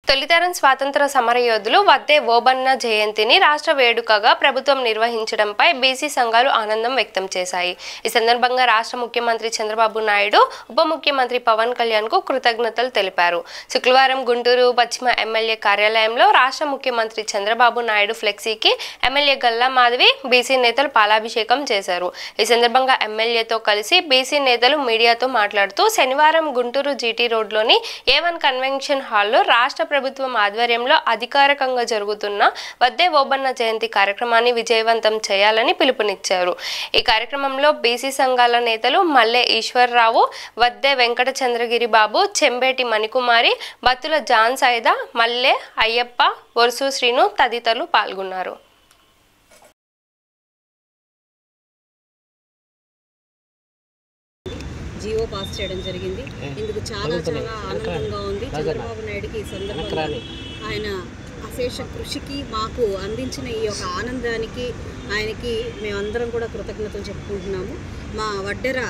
తొలితరం స్వాతంత్ర సమరయోధులు వద్దే ఓబన్న జయంతిని రాష్ట్ర వేడుకగా ప్రభుత్వం నిర్వహించడంపై బీసీ సంఘాలు ఆనందం వ్యక్తం చేశాయి. ఈ సందర్భంగా రాష్ట్ర ముఖ్యమంత్రి చంద్రబాబు నాయుడు, ఉప ముఖ్యమంత్రి పవన్ కళ్యాణ్కు కృతజ్ఞతలు తెలిపారు. శుక్రవారం గుంటూరు పశ్చిమ ఎమ్మెల్యే కార్యాలయంలో రాష్ట్ర ముఖ్యమంత్రి చంద్రబాబు నాయుడు ఫ్లెక్సీకి ఎమ్మెల్యే గల్లా మాధవి, బీసీ నేతలు పాలాభిషేకం చేశారు. ఈ సందర్భంగా ఎమ్మెల్యేతో కలిసి బీసీ నేతలు మీడియాతో మాట్లాడుతూ శనివారం గుంటూరు జీటీ రోడ్లోని A1 కన్వెన్షన్ హాల్లో రాష్ట్ర ప్రభుత్వం ఆధ్వర్యంలో అధికారికంగా జరుగుతున్న వద్దే ఓబన్న జయంతి కార్యక్రమాన్ని విజయవంతం చేయాలని పిలుపునిచ్చారు. ఈ కార్యక్రమంలో బీసీ సంఘాల నేతలు మల్లె ఈశ్వర్రావు, వద్దే వెంకట చంద్రగిరి బాబు, చెంబేటి మణికుమారి, బత్తుల జాన్ సైదా, మల్లె అయ్యప్ప, వరుసు శ్రీను తదితరులు పాల్గొన్నారు. జీవో పాస్ చేయడం జరిగింది. ఇందుకు చాలా ఆనందంగా ఉంది. చంద్రబాబు నాయుడుకి ఈ సందర్భంగా ఆయన అశేష కృషికి మాకు అందించిన ఈ యొక్క ఆనందానికి ఆయనకి మేమందరం కూడా కృతజ్ఞతలు చెప్పుకుంటున్నాము. మా వడ్డెర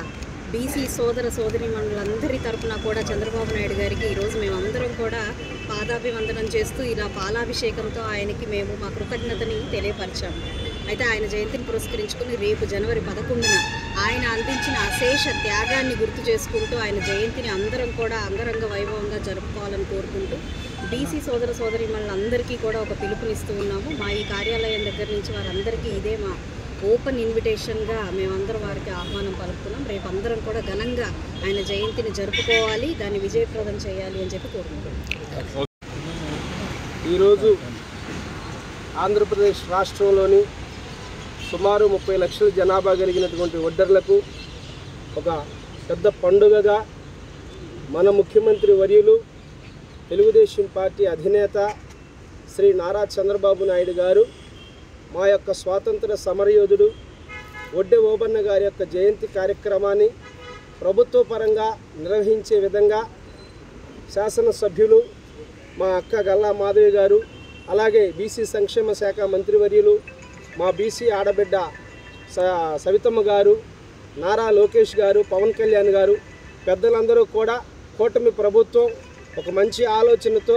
బీసీ సోదర సోదరీమణులందరి తరఫున కూడా చంద్రబాబు నాయుడు గారికి ఈరోజు మేమందరం కూడా పాదాభివందనం చేస్తూ ఇలా పాలాభిషేకంతో ఆయనకి మేము మా కృతజ్ఞతని తెలియపరిచాము. అయితే ఆయన జయంతిని పురస్కరించుకుని రేపు జనవరి 11న ఆయన అందించిన అశేష త్యాగాన్ని గుర్తు చేసుకుంటూ ఆయన జయంతిని అందరం కూడా అంగరంగ వైభవంగా జరుపుకోవాలని కోరుకుంటూ బీసీ సోదర సోదరీమణులందరికీ కూడా ఒక పిలుపునిస్తూ ఉన్నాము. మా ఈ కార్యాలయం దగ్గర నుంచి వారందరికీ ఇదే మా ఓపెన్ ఇన్విటేషన్గా మేమందరం వారికి ఆహ్వానం పలుకుతున్నాం. రేపు అందరం కూడా ఘనంగా ఆయన జయంతిని జరుపుకోవాలి, దాన్ని విజయప్రదం చేయాలి అని చెప్పి కోరుకుంటున్నాం. ఈరోజు ఆంధ్రప్రదేశ్ రాష్ట్రంలోని సుమారు 30 లక్షల జనాభా కలిగినటువంటి ఒడ్డర్లకు ఒక పెద్ద పండుగగా మన ముఖ్యమంత్రి వర్యులు, తెలుగుదేశం పార్టీ అధినేత శ్రీ నారా చంద్రబాబు నాయుడు గారు మా యొక్క స్వాతంత్ర సమరయోధుడు వడ్డే ఓబన్న గారి యొక్క జయంతి కార్యక్రమాన్ని ప్రభుత్వ పరంగా నిర్వహించే విధంగా శాసనసభ్యులు మా అక్క గల్లా మాధవి గారు, అలాగే బీసీ సంక్షేమ శాఖ మంత్రివర్యులు మా బీసీ ఆడబిడ్డ సవితమ్మ గారు, నారా లోకేష్ గారు, పవన్ కళ్యాణ్ గారు, పెద్దలందరూ కూడా కూటమి ప్రభుత్వం ఒక మంచి ఆలోచనతో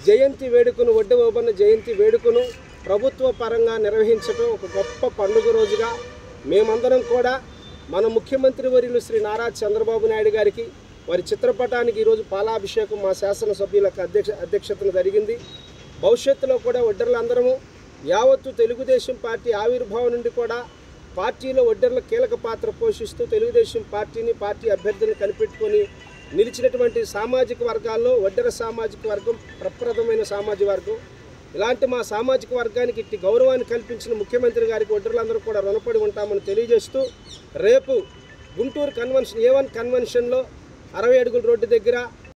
జయంతి వేడుకను, వడ్డే ఓబన్న జయంతి వేడుకను ప్రభుత్వ పరంగా నిర్వహించడం ఒక గొప్ప పండుగ రోజుగా మేమందరం కూడా మన ముఖ్యమంత్రి వర్యులు శ్రీ నారా చంద్రబాబు నాయుడు గారికి వారి చిత్రపటానికి ఈరోజు పాలాభిషేకం మా శాసనసభ్యులకు అధ్యక్షతన జరిగింది. భవిష్యత్తులో కూడా ఒడ్డర్లందరము యావత్తు తెలుగుదేశం పార్టీ ఆవిర్భావం నుండి కూడా పార్టీలో ఒడ్డర్ల కీలక పాత్ర పోషిస్తూ తెలుగుదేశం పార్టీని, పార్టీ అభ్యర్థులను కనిపెట్టుకొని నిలిచినటువంటి సామాజిక వర్గాల్లో ఒడ్డర సామాజిక వర్గం ప్రప్రథమైన సామాజిక వర్గం. ఇలాంటి మా సామాజిక వర్గానికి ఇట్టి గౌరవాన్ని కల్పించిన ముఖ్యమంత్రి గారికి ఒడ్డర్లందరూ కూడా రుణపడి ఉంటామని తెలియజేస్తూ రేపు గుంటూరు A1 కన్వెన్షన్లో 60 అడుగుల రోడ్డు దగ్గర